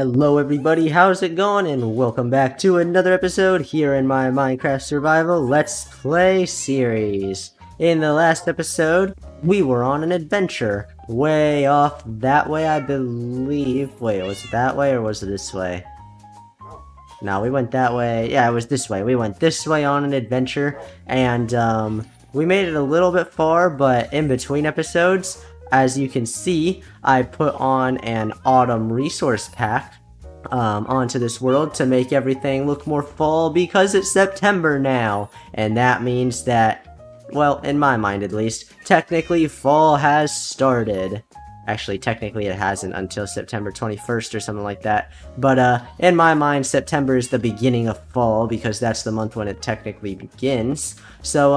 Hello everybody, how's it going? And welcome back to another episode here in my Minecraft Survival Let's Play series. In the last episode, we were on an adventure way off that way, I believe. Wait, was it that way or was it this way? No, we went that way. Yeah, it was this way. We went this way on an adventure, and we made it a little bit far, but in between episodes, as you can see, I put on an autumn resource pack onto this world to make everything look more fall because it's September now. And that means that, well, in my mind at least, technically fall has started. Actually, technically it hasn't until September 21st or something like that. But in my mind, September is the beginning of fall because that's the month when it technically begins. So,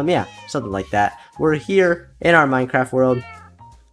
yeah, something like that. We're here in our Minecraft world,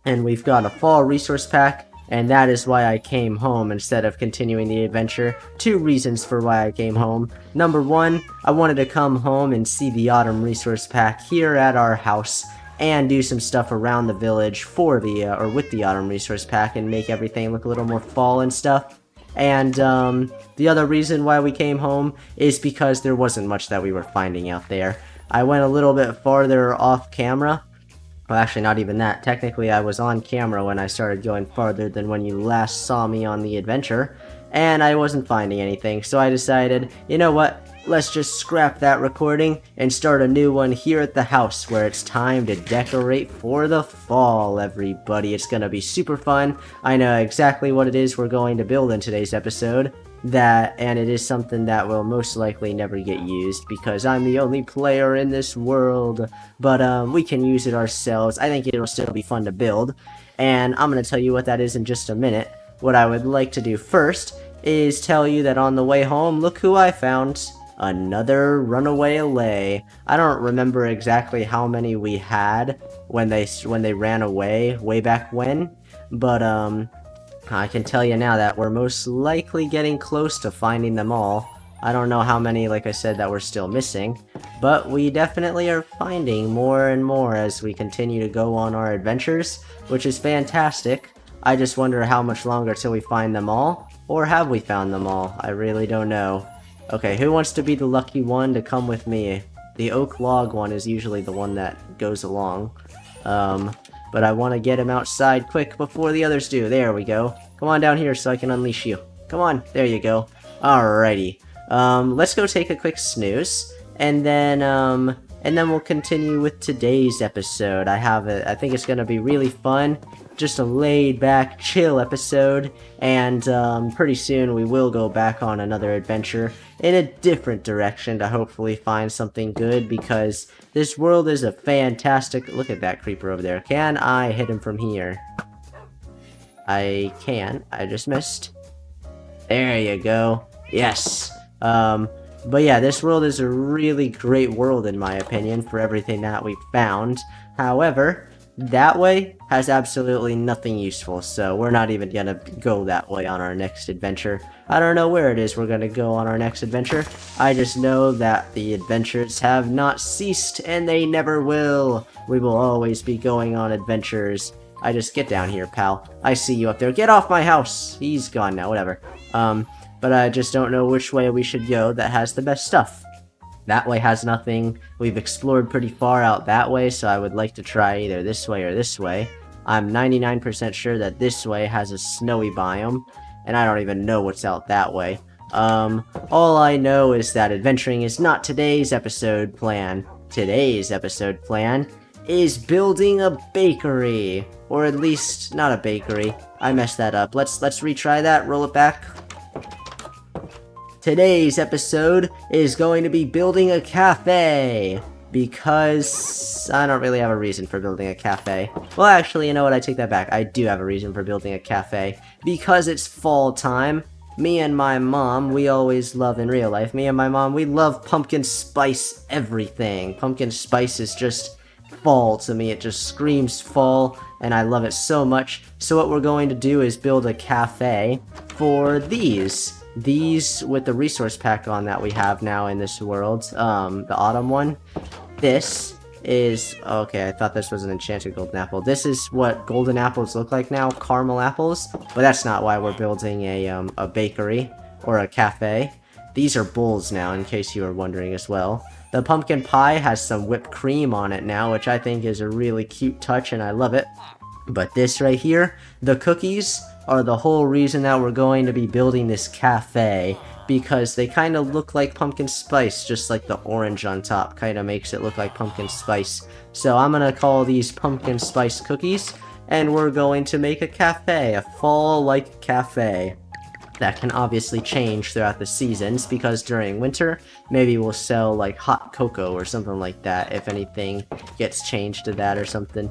and we've got a fall resource pack, and that is why I came home instead of continuing the adventure. Two reasons for why I came home. Number one, I wanted to come home and see the autumn resource pack here at our house and do some stuff around the village for the, or with the autumn resource pack and make everything look a little more fall and stuff. And, the other reason why we came home is because there wasn't much that we were finding out there. I went a little bit farther off camera. Well, actually, not even that. Technically, I was on camera when I started going farther than when you last saw me on the adventure, and I wasn't finding anything, so I decided, you know what, let's just scrap that recording and start a new one here at the house where it's time to decorate for the fall, everybody. It's gonna be super fun. I know exactly what it is we're going to build in today's episode. And it is something that will most likely never get used because I'm the only player in this world, but we can use it ourselves. I think it'll still be fun to build, and I'm going to tell you what that is in just a minute. What I would like to do first is tell you that on the way home, look who I found. Another runaway allay. I don't remember exactly how many we had when they ran away way back when, but I can tell you now that we're most likely getting close to finding them all. I don't know how many, like I said, that we're still missing, but we definitely are finding more and more as we continue to go on our adventures, which is fantastic. I just wonder how much longer till we find them all, or have we found them all? I really don't know. Okay, who wants to be the lucky one to come with me? The oak log one is usually the one that goes along. But I want to get him outside quick before the others do. There we go. Come on down here so I can unleash you. Come on, there you go. Alrighty. Let's go take a quick snooze, and then we'll continue with today's episode. I think it's gonna be really fun. Just a laid-back, chill episode, and pretty soon we will go back on another adventure in a different direction to hopefully find something good, because this world is a fantastic... Look at that creeper over there. Can I hit him from here? I can. I just missed. There you go. Yes. But yeah, this world is a really great world in my opinion for everything that we've found. However, that way has absolutely nothing useful, so we're not even gonna go that way on our next adventure. I don't know where it is we're gonna go on our next adventure. I just know that the adventures have not ceased, and they never will. We will always be going on adventures. I just get down here, pal. I see you up there. Get off my house! He's gone now, whatever. But I just don't know which way we should go that has the best stuff. That way has nothing. We've explored pretty far out that way, so I would like to try either this way or this way. I'm 99% sure that this way has a snowy biome, and I don't even know what's out that way. All I know is that adventuring is not today's episode plan. Today's episode plan is building a bakery. Or at least, not a bakery. I messed that up. Let's retry that, roll it back. Today's episode is going to be building a cafe, because I don't really have a reason for building a cafe. Well, actually, you know what, I take that back. I do have a reason for building a cafe, because it's fall time. Me and my mom, we always love, in real life, me and my mom, we love pumpkin spice everything. Pumpkin spice is just fall to me. It just screams fall, and I love it so much. So what we're going to do is build a cafe for these with the resource pack on that we have now in this world, the autumn one, this, is... Okay, I thought this was an enchanted golden apple. This is what golden apples look like now, caramel apples. But that's not why we're building a bakery or a cafe. These are bowls now, in case you were wondering as well. The pumpkin pie has some whipped cream on it now, which I think is a really cute touch, and I love it. But this right here, the cookies, are the whole reason that we're going to be building this cafe, because they kind of look like pumpkin spice, just like the orange on top kind of makes it look like pumpkin spice. So I'm gonna call these pumpkin spice cookies, and we're going to make a cafe, a fall-like cafe. That can obviously change throughout the seasons, because during winter, maybe we'll sell like hot cocoa or something like that, if anything gets changed to that or something.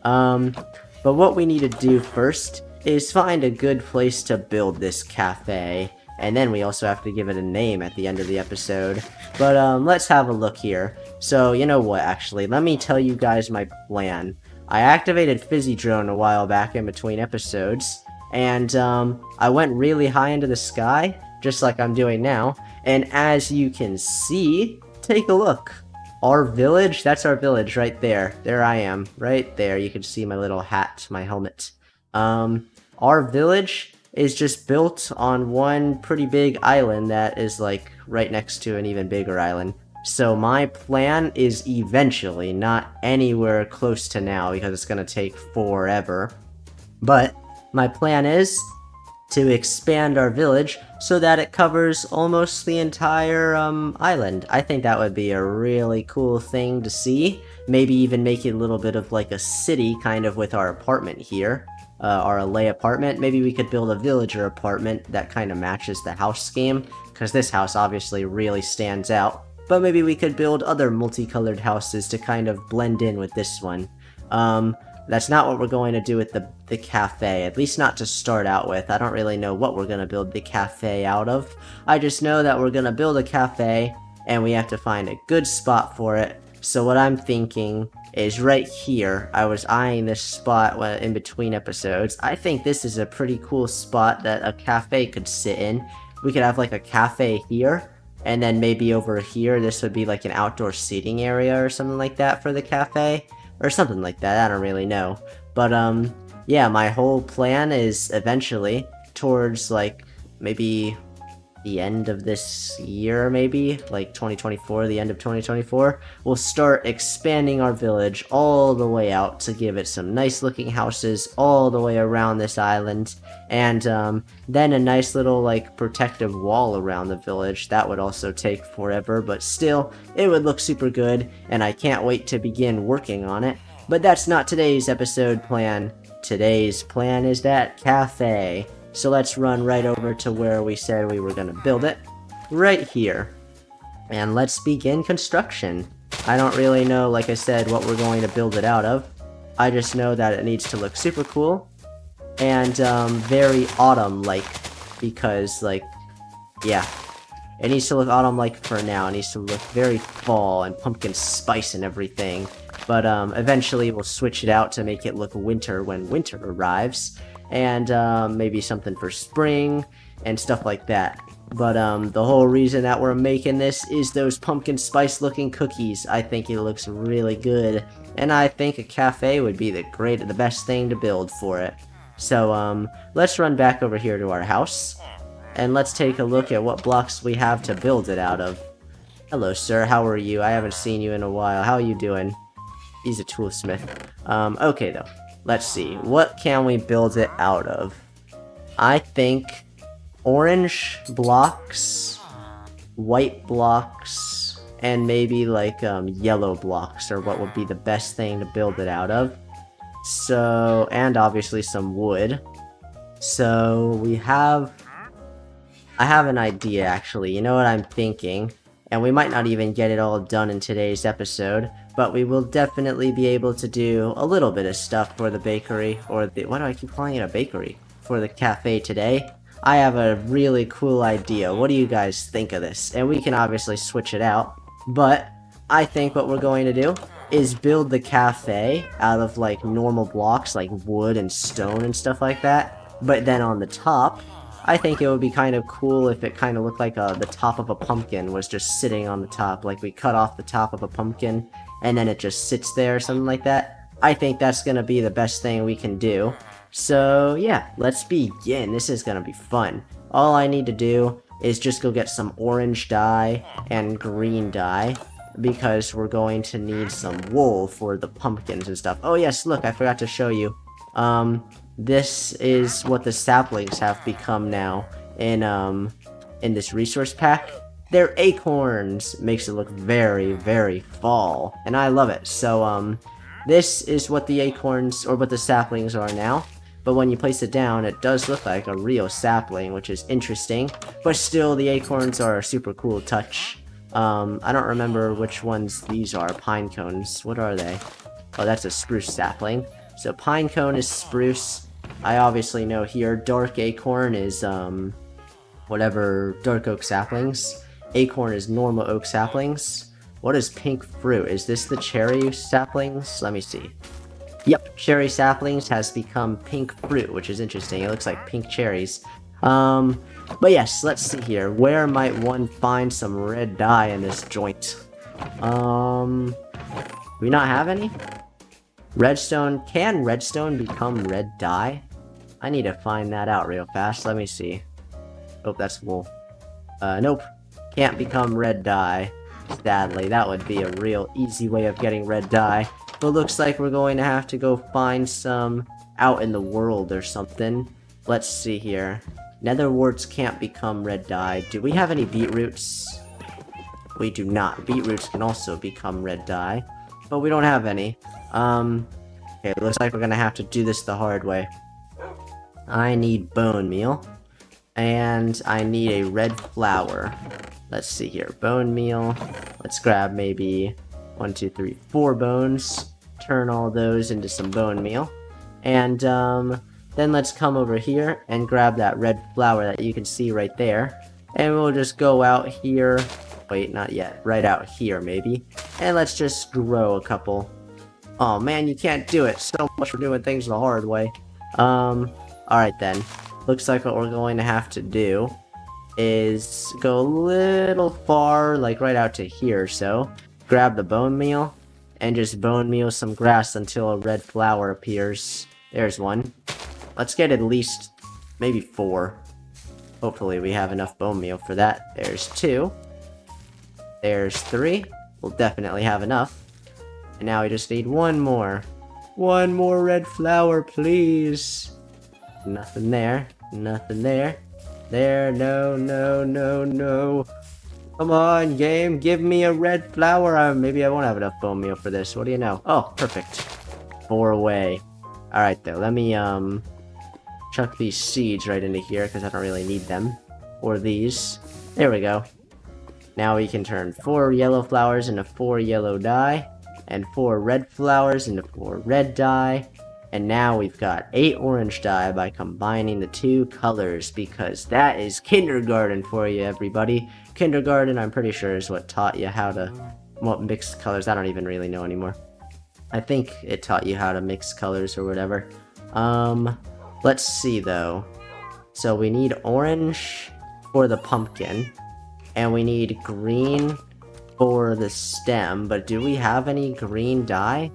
But what we need to do first is find a good place to build this cafe, and then we also have to give it a name at the end of the episode. But let's have a look here. So, you know what, actually, let me tell you guys my plan. I activated Fizzy Drone a while back in between episodes, and I went really high into the sky, just like I'm doing now, and as you can see, take a look. Our village, that's our village right there. There I am, right there. You can see my little hat, my helmet. Our village is just built on one pretty big island that is like right next to an even bigger island. So my plan is eventually, not anywhere close to now because it's gonna take forever, but my plan is to expand our village so that it covers almost the entire island. I think that would be a really cool thing to see. Maybe even make it a little bit of like a city kind of with our apartment here. Our lay apartment. Maybe we could build a villager apartment that kind of matches the house scheme, because this house obviously really stands out. But maybe we could build other multicolored houses to kind of blend in with this one. That's not what we're going to do with the cafe, at least not to start out with. I don't really know what we're going to build the cafe out of. I just know that we're going to build a cafe, and we have to find a good spot for it. So what I'm thinking is right here. I was eyeing this spot in between episodes. I think this is a pretty cool spot that a cafe could sit in. We could have like a cafe here, and then maybe over here this would be like an outdoor seating area or something like that for the cafe. Or something like that, I don't really know. But, yeah, my whole plan is eventually, towards, like, maybe the end of this year, maybe? Like, 2024, the end of 2024, we'll start expanding our village all the way out to give it some nice-looking houses all the way around this island. And, then a nice little, like, protective wall around the village. That would also take forever, but still, it would look super good, and I can't wait to begin working on it. But that's not today's episode plan. Today's plan is that cafe. So let's run right over to where we said we were gonna build it. Right here. And let's begin construction. I don't really know, like I said, what we're going to build it out of. I just know that it needs to look super cool. And, very autumn-like. Because, like, yeah. It needs to look autumn-like for now. It needs to look very fall and pumpkin spice and everything. But, eventually we'll switch it out to make it look winter when winter arrives. And maybe something for spring and stuff like that. But the whole reason that we're making this is those pumpkin spice looking cookies. I think it looks really good, and I think a cafe would be the best thing to build for it. So let's run back over here to our house, and let's take a look at what blocks we have to build it out of. Hello sir, how are you? I haven't seen you in a while. How are you doing? He's a toolsmith. Okay though. Let's see, what can we build it out of? I think orange blocks, white blocks, and maybe like yellow blocks are what would be the best thing to build it out of. So, and obviously some wood. So I have an idea actually, you know what I'm thinking? And we might not even get it all done in today's episode, but we will definitely be able to do a little bit of stuff for the bakery, or why do I keep calling it a bakery? For the cafe today. I have a really cool idea. What do you guys think of this? And we can obviously switch it out, but I think what we're going to do is build the cafe out of like normal blocks like wood and stone and stuff like that, but then on the top, I think it would be kind of cool if it kind of looked like the top of a pumpkin was just sitting on the top, like we cut off the top of a pumpkin and then it just sits there or something like that. I think that's gonna be the best thing we can do. So yeah, let's begin. This is gonna be fun. All I need to do is just go get some orange dye and green dye, because we're going to need some wool for the pumpkins and stuff. Oh yes, look, I forgot to show you. This is what the saplings have become now in this resource pack. They're acorns. Makes it look very, very fall, and I love it. So, this is what the acorns, or what the saplings are now. But when you place it down, it does look like a real sapling, which is interesting. But still, the acorns are a super cool touch. I don't remember which ones these are. Pine cones. What are they? Oh, that's a spruce sapling. So pine cone is spruce. I obviously know here. Dark acorn is, whatever, dark oak saplings. Acorn is normal oak saplings. What is pink fruit? Is this the cherry saplings? Let me see. Yep, cherry saplings has become pink fruit, which is interesting. It looks like pink cherries. But yes, let's see here. Where might one find some red dye in this joint? Do we not have any? Redstone. Can redstone become red dye? I need to find that out real fast. Let me see. Oh, that's wool. Nope. Can't become red dye. Sadly, that would be a real easy way of getting red dye. But looks like we're going to have to go find some out in the world or something. Let's see here. Nether warts can't become red dye. Do we have any beetroots? We do not. Beetroots can also become red dye, but we don't have any. Okay, looks like we're gonna have to do this the hard way. I need bone meal, and I need a red flower. Let's see here. Bone meal. Let's grab maybe 1, 2, 3, 4 bones. Turn all those into some bone meal. And, then let's come over here and grab that red flower that you can see right there. And we'll just go out here. Wait, not yet. Right out here, maybe. And let's just grow a couple. Oh man, you can't do it. So much for doing things the hard way. Alright then. Looks like what we're going to have to do is go a little far, like right out to here, so. Grab the bone meal, and just bone meal some grass until a red flower appears. There's one. Let's get at least maybe 4. Hopefully we have enough bone meal for that. There's 2. There's 3. We'll definitely have enough. And now we just need 1 more. 1 more red flower, please. Nothing there. Nothing there. There, no, no, no, no. Come on, game, give me a red flower. Maybe I won't have enough bone meal for this. What do you know? Oh, perfect. 4 away. Alright, though, let me, chuck these seeds right into here, because I don't really need them. Or these. There we go. Now we can turn 4 yellow flowers into 4 yellow dye, and 4 red flowers into 4 red dye, and now we've got 8 orange dye by combining the 2 colors, because that is kindergarten for you, everybody. Kindergarten, I'm pretty sure, is what taught you how to mix colors. I don't even really know anymore. I think it taught you how to mix colors or whatever. Let's see though. So we need orange for the pumpkin, and we need green for the stem, but do we have any green dye?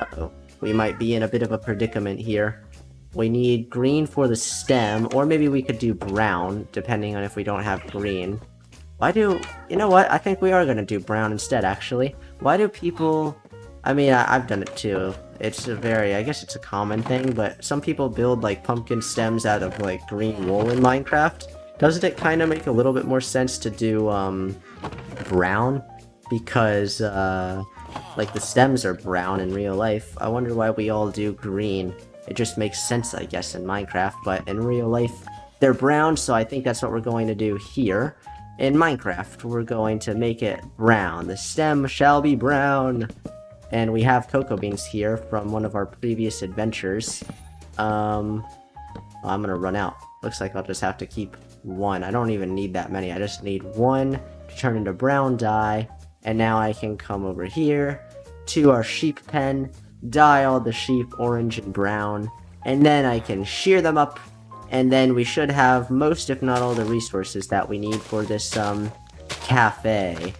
Uh-oh. We might be in a bit of a predicament here. We need green for the stem, or maybe we could do brown, depending on if we don't have green. Why do... You know what? I think we are gonna do brown instead, actually. Why do people... I mean, I've done it too. It's a very... I guess it's a common thing, but some people build, like, pumpkin stems out of, like, green wool in Minecraft. Doesn't it kind of make a little bit more sense to do, brown? Because, like, the stems are brown in real life. I wonder why we all do green. It just makes sense, I guess, in Minecraft, but in real life, they're brown, so I think that's what we're going to do here. In Minecraft, we're going to make it brown. The stem shall be brown! And we have cocoa beans here from one of our previous adventures. Oh, I'm gonna run out. Looks like I'll just have to keep 1. I don't even need that many. I just need 1 to turn into brown dye. And now I can come over here to our sheep pen, dye all the sheep orange and brown, and then I can shear them up, and then we should have most, if not all, the resources that we need for this, cafe.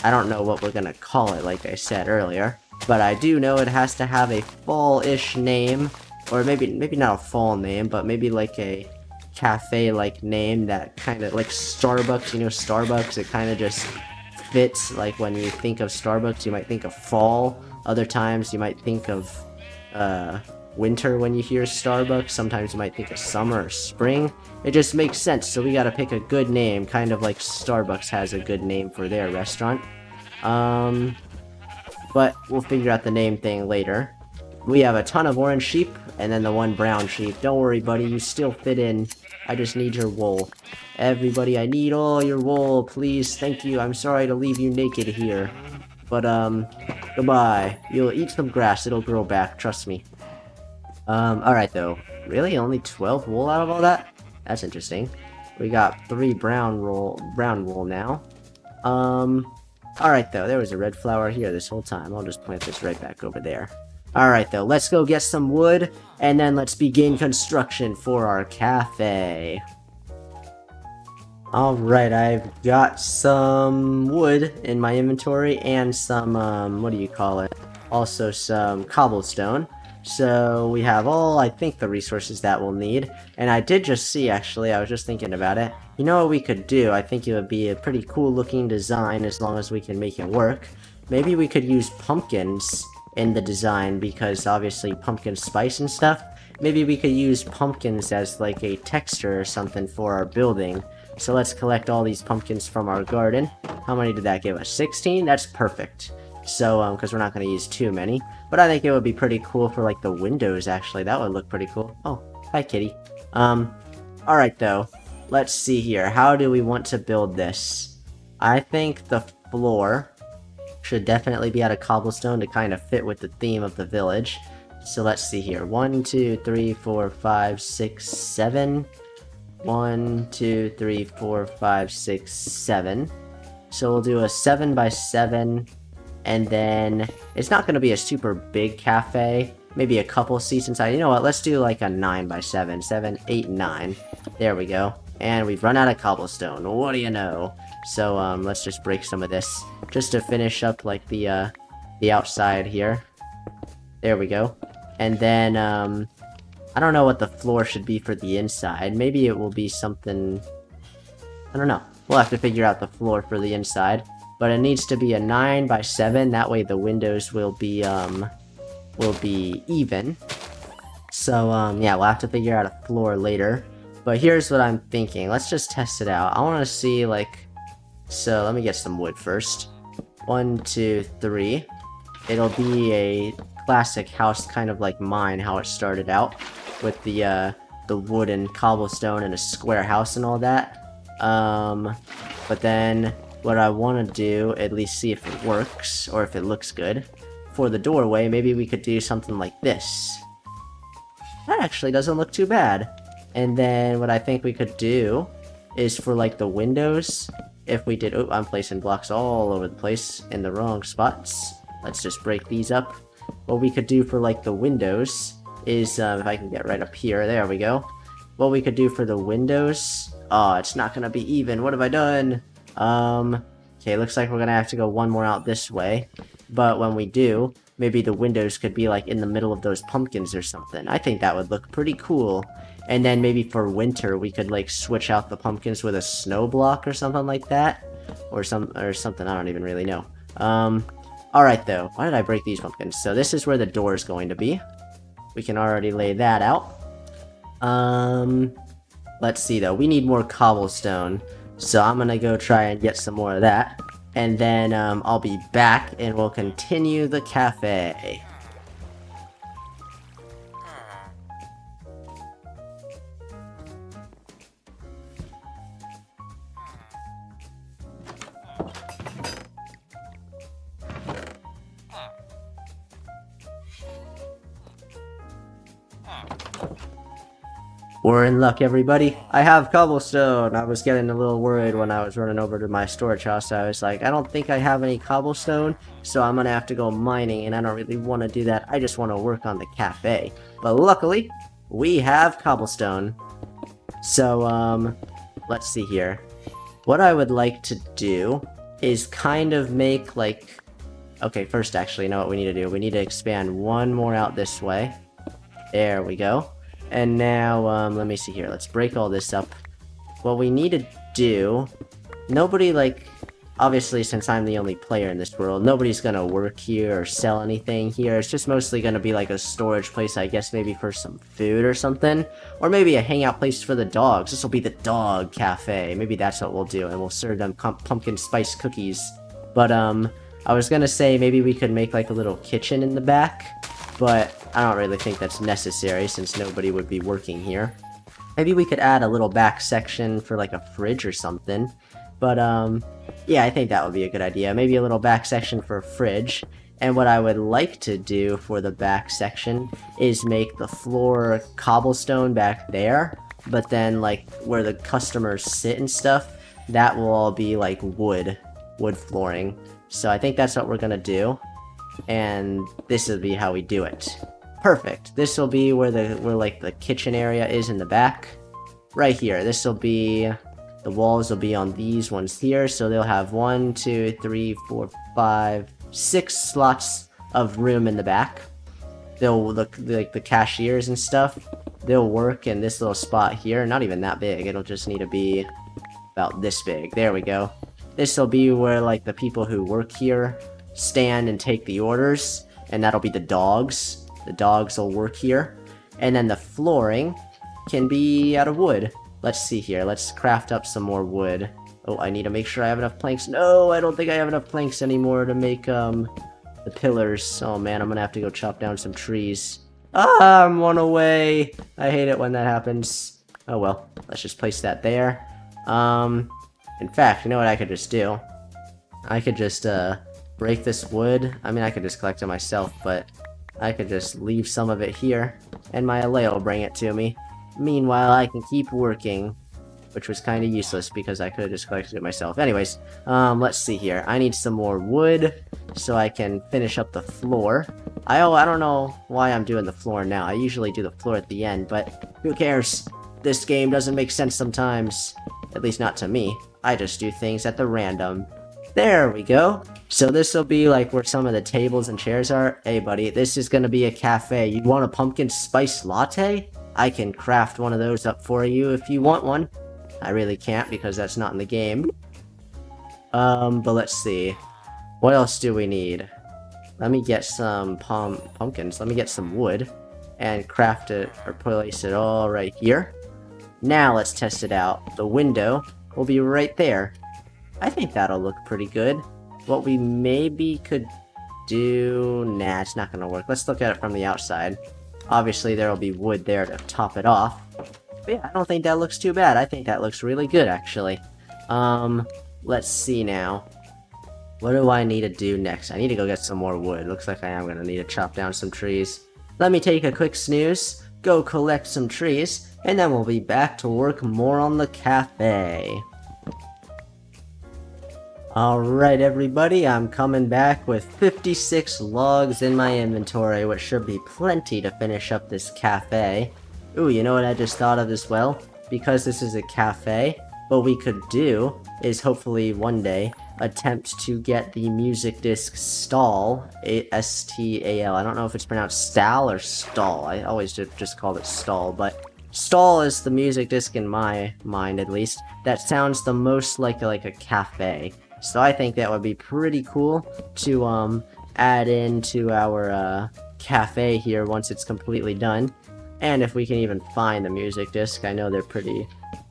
I don't know what we're gonna call it, like I said earlier. But I do know it has to have a fall-ish name. Or maybe not a fall name, but maybe like a cafe-like name that kind of like Starbucks. You know, Starbucks, it kind of just fits. Like when you think of Starbucks, you might think of fall. Other times you might think of winter when you hear Starbucks. Sometimes you might think of summer or spring. It just makes sense, so we gotta pick a good name, kind of like Starbucks has a good name for their restaurant. But we'll figure out the name thing later. We have a ton of orange sheep, and then the one brown sheep. Don't worry, buddy, you still fit in. I just need your wool. Everybody, I need all your wool, please. Thank you. I'm sorry to leave you naked here. But, goodbye. You'll eat some grass. It'll grow back. Trust me. Alright, though. Really? Only 12 wool out of all that? That's interesting. We got 3 brown wool now. Alright, though. There was a red flower here this whole time. I'll just plant this right back over there. Alright, though. Let's go get some wood, and then let's begin construction for our cafe. Alright, I've got some wood in my inventory, and some, what do you call it? Also some cobblestone. So we have all, I think, the resources that we'll need. And I did just see, actually, I was just thinking about it. You know what we could do? I think it would be a pretty cool looking design as long as we can make it work. Maybe we could use pumpkins in the design because obviously pumpkin spice and stuff. Maybe we could use pumpkins as like a texture or something for our building. So let's collect all these pumpkins from our garden. How many did that give us? 16? That's perfect. So, because we're not going to use too many. But I think it would be pretty cool for, like, the windows, actually. That would look pretty cool. Oh, hi, kitty. Alright, though. Let's see here. How do we want to build this? I think the floor should definitely be out of cobblestone to kind of fit with the theme of the village. So let's see here. 1, 2, 3, 4, 5, 6, 7. 1, 2, 3, 4, 5, 6, 7. So we'll do a 7 by 7. And then, it's not going to be a super big cafe. Maybe a couple seats inside. You know what? Let's do like a 9 by 7. 7, 8, 9. There we go. And we've run out of cobblestone. What do you know? So, let's just break some of this. Just to finish up, like, the outside here. There we go. And then, I don't know what the floor should be for the inside. Maybe it will be something... I don't know. We'll have to figure out the floor for the inside. But it needs to be a 9 by 7, that way the windows will be even. So, yeah, we'll have to figure out a floor later. But here's what I'm thinking. Let's just test it out. I want to see, like... So, let me get some wood first. 1, 2, 3. It'll be a classic house, kind of like mine, how it started out. With the wood and cobblestone and a square house and all that. But then... what I want to do, at least see if it works, or if it looks good. For the doorway, maybe we could do something like this. That actually doesn't look too bad. And then what I think we could do is for like the windows, if we did... Oh, I'm placing blocks all over the place in the wrong spots. Let's just break these up. What we could do for like the windows is, if I can get right up here, there we go. What we could do for the windows... Oh, it's not gonna be even. What have I done? Okay, looks like we're gonna have to go one more out this way. But when we do, maybe the windows could be like in the middle of those pumpkins or something. I think that would look pretty cool. And then maybe for winter, we could like switch out the pumpkins with a snow block or something like that. Or something, I don't even really know. Alright though, why did I break these pumpkins? So this is where the door is going to be. We can already lay that out. Let's see though, we need more cobblestone. So I'm gonna go try and get some more of that. And then, I'll be back and we'll continue the cafe. We're in luck, everybody. I have cobblestone. I was getting a little worried when I was running over to my storage house. I was like, I don't think I have any cobblestone, so I'm gonna have to go mining, and I don't really want to do that. I just want to work on the cafe. But luckily, we have cobblestone. So, let's see here. What I would like to do is kind of make, like... Okay, first, actually, you know what we need to do? We need to expand one more out this way. There we go. And now, let me see here. Let's break all this up. What we need to do... Nobody, like... Obviously, since I'm the only player in this world, nobody's gonna work here or sell anything here. It's just mostly gonna be like a storage place, I guess, maybe for some food or something. Or maybe a hangout place for the dogs. This will be the dog cafe. Maybe that's what we'll do, and we'll serve them pumpkin spice cookies. But, I was gonna say maybe we could make like a little kitchen in the back, but I don't really think that's necessary since nobody would be working here. Maybe we could add a little back section for like a fridge or something. But, yeah, I think that would be a good idea. Maybe a little back section for a fridge. And what I would like to do for the back section is make the floor cobblestone back there. But then, like, where the customers sit and stuff, that will all be, like, wood flooring. So I think that's what we're gonna do. And this will be how we do it. Perfect. This will be where like, the kitchen area is in the back. Right here. This will be... The walls will be on these ones here, so they'll have 1, 2, 3, 4, 5, 6 slots of room in the back. They'll look like the cashiers and stuff. They'll work in this little spot here. Not even that big. It'll just need to be about this big. There we go. This will be where like the people who work here stand and take the orders, and that'll be the dogs. The dogs will work here. And then the flooring can be out of wood. Let's see here. Let's craft up some more wood. Oh, I need to make sure I have enough planks. No, I don't think I have enough planks anymore to make, the pillars. Oh, man, I'm gonna have to go chop down some trees. Ah, I'm one away. I hate it when that happens. Oh, well. Let's just place that there. In fact, you know what I could just do? I could just, break this wood. I mean, I could just collect it myself, but I could just leave some of it here, and my Alea will bring it to me. Meanwhile, I can keep working, which was kind of useless because I could have just collected it myself. Anyways, let's see here. I need some more wood so I can finish up the floor. I don't know why I'm doing the floor now. I usually do the floor at the end, but who cares? This game doesn't make sense sometimes. At least not to me. I just do things at the random. There we go. So this will be like where some of the tables and chairs are. Hey buddy, this is gonna be a cafe. You want a pumpkin spice latte? I can craft one of those up for you if you want one. I really can't because that's not in the game. But let's see. What else do we need? Let me get some pumpkins. Let me get some wood and craft it or place it all right here. Now let's test it out. The window will be right there. I think that'll look pretty good. What we maybe could do... Nah, it's not gonna work. Let's look at it from the outside. Obviously, there will be wood there to top it off. But yeah, I don't think that looks too bad. I think that looks really good, actually. Let's see now. What do I need to do next? I need to go get some more wood. Looks like I am gonna need to chop down some trees. Let me take a quick snooze, go collect some trees, and then we'll be back to work more on the cafe. Alright everybody, I'm coming back with 56 logs in my inventory, which should be plenty to finish up this cafe. Ooh, you know what I just thought of as well? Because this is a cafe, what we could do is hopefully one day attempt to get the music disc stall, S-T-A-L. I don't know if it's pronounced stall or stall. I always just called it stall, but stall is the music disc in my mind, at least, that sounds the most like a cafe. So I think that would be pretty cool to add into our cafe here once it's completely done. And if we can even find the music disc, I know they're pretty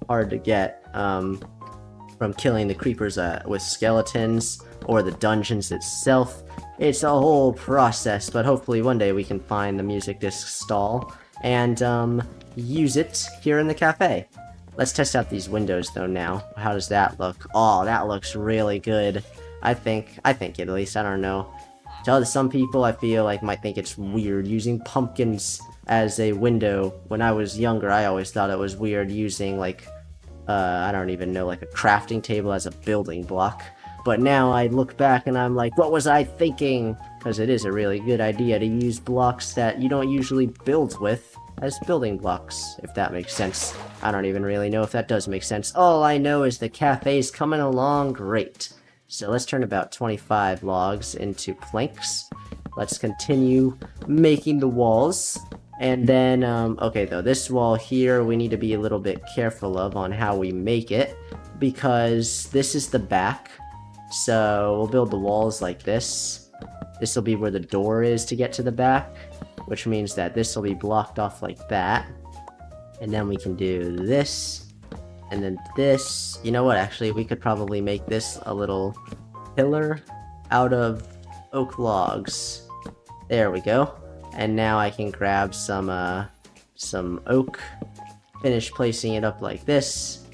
hard to get from killing the creepers with skeletons or the dungeons itself. It's a whole process, but hopefully one day we can find the music disc stall and use it here in the cafe. Let's test out these windows though now. How does that look? Oh, that looks really good. I think at least, I don't know. To some people I feel like might think it's weird using pumpkins as a window. When I was younger, I always thought it was weird using like, I don't even know, like a crafting table as a building block. But now I look back and I'm like, what was I thinking? Because it is a really good idea to use blocks that you don't usually build with as building blocks, if that makes sense. I don't even really know if that does make sense. All I know is the cafe's coming along great. So let's turn about 25 logs into planks. Let's continue making the walls. And then, okay though, this wall here, we need to be a little bit careful of on how we make it, because this is the back. So we'll build the walls like this. This will be where the door is to get to the back, which means that this will be blocked off like that. And then we can do this, and then this. You know what, actually, we could probably make this a little pillar out of oak logs. There we go. And now I can grab some oak, finish placing it up like this.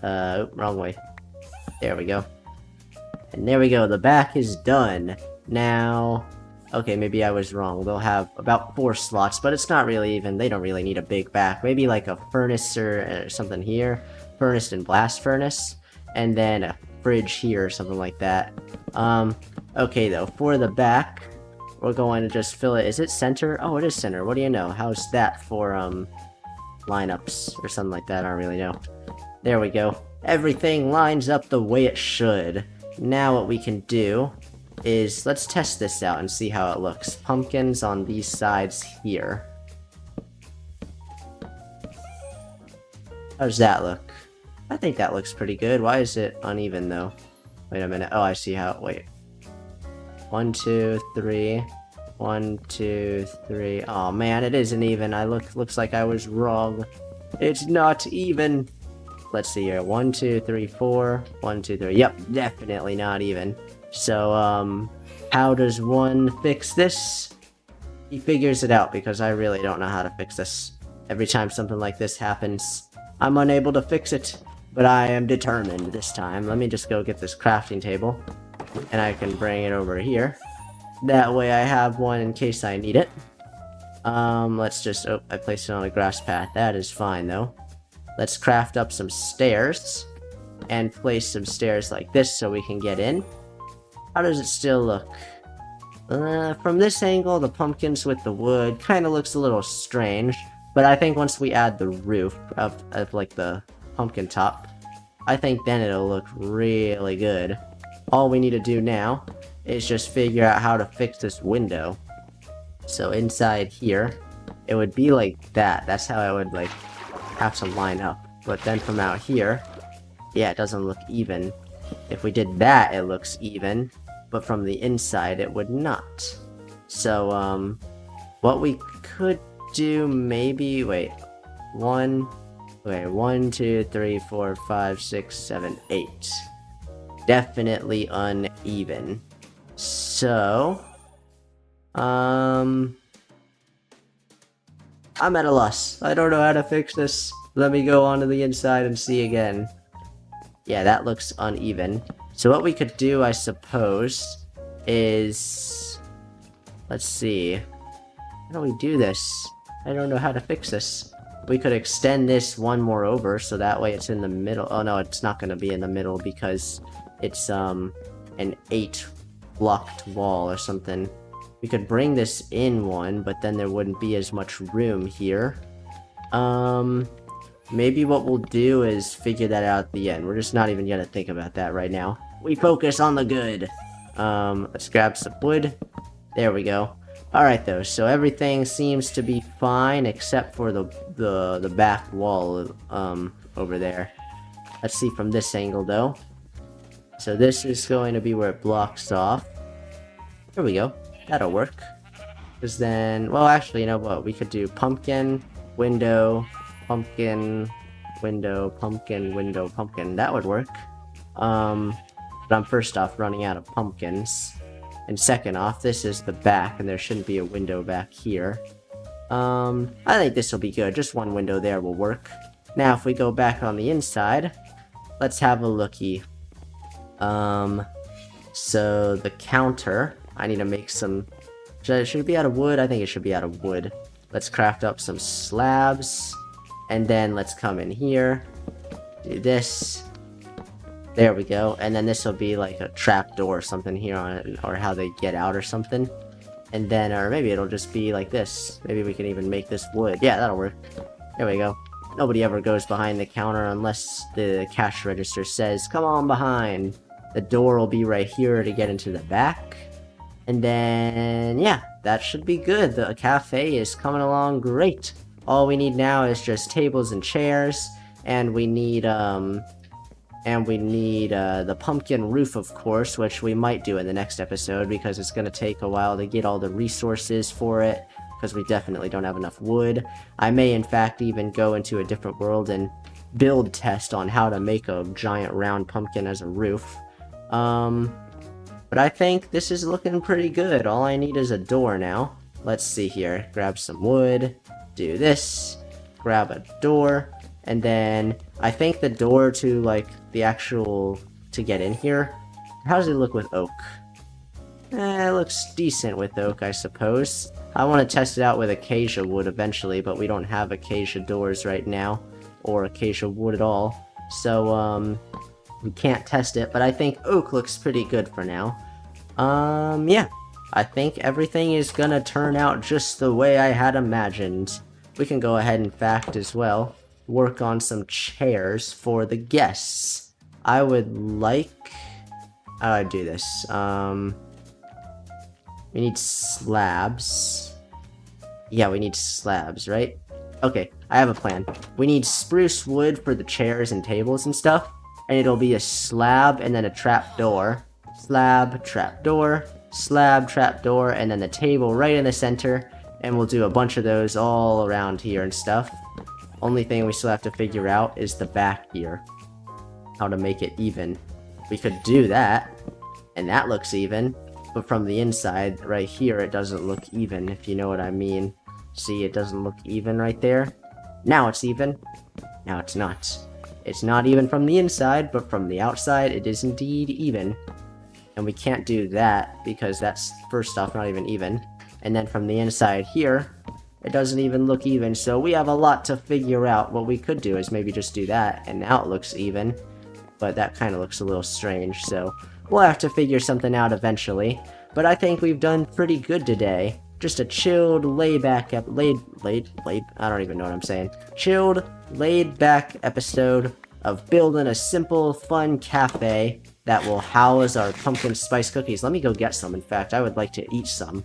Wrong way. There we go. And there we go, the back is done. Now, okay, maybe I was wrong. They'll have about 4 slots, but it's not really even, they don't really need a big back. Maybe like a furnace or something here. Furnace and blast furnace. And then a fridge here or something like that. Okay though, for the back, we're going to just fill it. Is it center? Oh, it is center. What do you know? How's that for, lineups or something like that? I don't really know. There we go. Everything lines up the way it should. Now what we can do is, let's test this out and see how it looks. Pumpkins on these sides here. How does that look? I think that looks pretty good. Why is it uneven though? Wait a minute. Oh, I see how, wait. 1, 2, 3. 1, 2, 3. Oh man, it isn't even. Looks like I was wrong. It's not even. Let's see here. 1, 2, 3, 4. 1, 2, 3. Yep, definitely not even. So, how does one fix this? He figures it out, because I really don't know how to fix this. Every time something like this happens, I'm unable to fix it. But I am determined this time. Let me just go get this crafting table, and I can bring it over here. That way I have one in case I need it. Let's just, oh, I placed it on a grass path. That is fine, though. Let's craft up some stairs, and place some stairs like this so we can get in. How does it still look? From this angle, the pumpkins with the wood kind of looks a little strange, but I think once we add the roof of like the pumpkin top, I think then it'll look really good. All we need to do now is just figure out how to fix this window. So inside here, it would be like that. That's how I would like have to line up. But then from out here, yeah, it doesn't look even. If we did that, it looks even. But from the inside, it would not. So, what we could do maybe, wait, 1, 2, 3, 4, 5, 6, 7, 8. Definitely uneven. So, I'm at a loss. I don't know how to fix this. Let me go onto the inside and see again. Yeah, that looks uneven. So what we could do, I suppose, is... Let's see. How do we do this? I don't know how to fix this. We could extend this one more over, so that way it's in the middle. Oh no, it's not going to be in the middle because it's an 8 blocked wall or something. We could bring this in one, but then there wouldn't be as much room here. Maybe what we'll do is figure that out at the end. We're just not even gonna think about that right now. We focus on the good. Let's grab some wood. There we go. Alright though, so everything seems to be fine except for the back wall over there. Let's see from this angle though. So this is going to be where it blocks off. There we go. That'll work. Because then, well actually, you know what? We could do pumpkin, window, pumpkin, window, pumpkin, window, pumpkin. That would work. But I'm first off running out of pumpkins. And second off, this is the back, and there shouldn't be a window back here. I think this will be good. Just one window there will work. Now, if we go back on the inside, let's have a looky. So the counter, I need to make some... Should it be out of wood? I think it should be out of wood. Let's craft up some slabs. And then let's come in here. Do this. There we go. And then this will be like a trap door or something here on it. Or how they get out or something. And then, or maybe it'll just be like this. Maybe we can even make this wood. Yeah, that'll work. There we go. Nobody ever goes behind the counter unless the cash register says, come on behind. The door will be right here to get into the back. And then, yeah, that should be good. The cafe is coming along great. All we need now is just tables and chairs, and we need the pumpkin roof, of course, which we might do in the next episode because it's going to take a while to get all the resources for it, because we definitely don't have enough wood. I may, in fact, even go into a different world and build test on how to make a giant round pumpkin as a roof. But I think this is looking pretty good. All I need is a door now. Let's see here. Grab some wood, do this, grab a door, and then I think the door to, like, the actual, to get in here, how does it look with oak? It looks decent with oak, I suppose. I want to test it out with acacia wood eventually, but we don't have acacia doors right now, or acacia wood at all. So, we can't test it, but I think oak looks pretty good for now. Yeah. I think everything is gonna turn out just the way I had imagined. We can go ahead, in fact, as well, work on some chairs for the guests. I would like... How do I do this? We need slabs. Yeah, we need slabs, right? Okay, I have a plan. We need spruce wood for the chairs and tables and stuff, and it'll be a slab and then a trapdoor. Slab, trapdoor, slab, trapdoor, and then the table right in the center, and we'll do a bunch of those all around here and stuff. Only thing we still have to figure out is the back here. How to make it even. We could do that, and that looks even, but from the inside, right here, it doesn't look even, if you know what I mean. See, it doesn't look even right there. Now it's even. Now it's not. It's not even from the inside, but from the outside, it is indeed even. And we can't do that, because that's, first off, not even even. And then from the inside here, it doesn't even look even, so we have a lot to figure out. What we could do is maybe just do that, and now it looks even. But that kind of looks a little strange, so we'll have to figure something out eventually. But I think we've done pretty good today. Just a chilled, laid-back, I don't even know what I'm saying. Chilled, laid-back episode of building a simple, fun cafe that will house our pumpkin spice cookies. Let me go get some, in fact. I would like to eat some.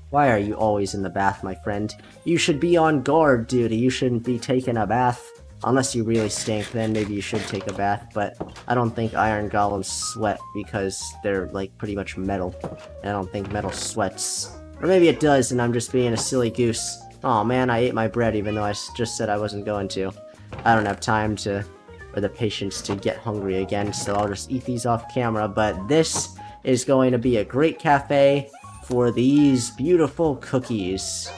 Why are you always in the bath, my friend? You should be on guard duty. You shouldn't be taking a bath. Unless you really stink, then maybe you should take a bath, but I don't think iron golems sweat because they're, like, pretty much metal. And I don't think metal sweats. Or maybe it does, and I'm just being a silly goose. Aw, man, I ate my bread even though I just said I wasn't going to. I don't have time to... or the patience to get hungry again, so I'll just eat these off camera. But this is going to be a great cafe for these beautiful cookies.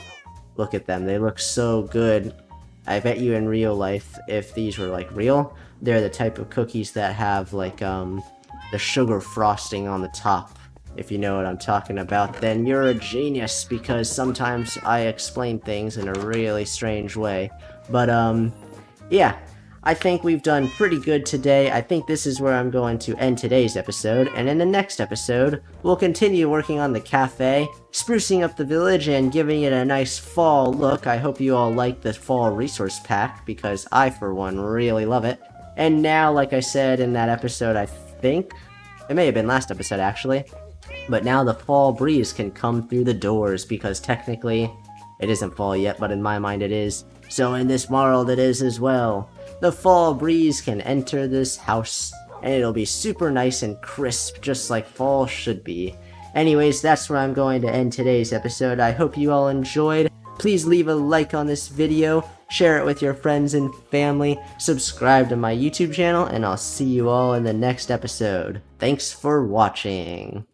Look at them, they look so good. I bet you in real life, if these were like real, they're the type of cookies that have like the sugar frosting on the top. If you know what I'm talking about, then you're a genius, because sometimes I explain things in a really strange way. But yeah. I think we've done pretty good today. I think this is where I'm going to end today's episode, and in the next episode, we'll continue working on the cafe, sprucing up the village, and giving it a nice fall look. I hope you all like the fall resource pack, because I, for one, really love it. And now, like I said in that episode, I think, it may have been last episode actually, but now the fall breeze can come through the doors, because technically, it isn't fall yet, but in my mind it is. So in this world it is as well. The fall breeze can enter this house, and it'll be super nice and crisp, just like fall should be. Anyways, that's where I'm going to end today's episode. I hope you all enjoyed. Please leave a like on this video, share it with your friends and family, subscribe to my YouTube channel, and I'll see you all in the next episode. Thanks for watching.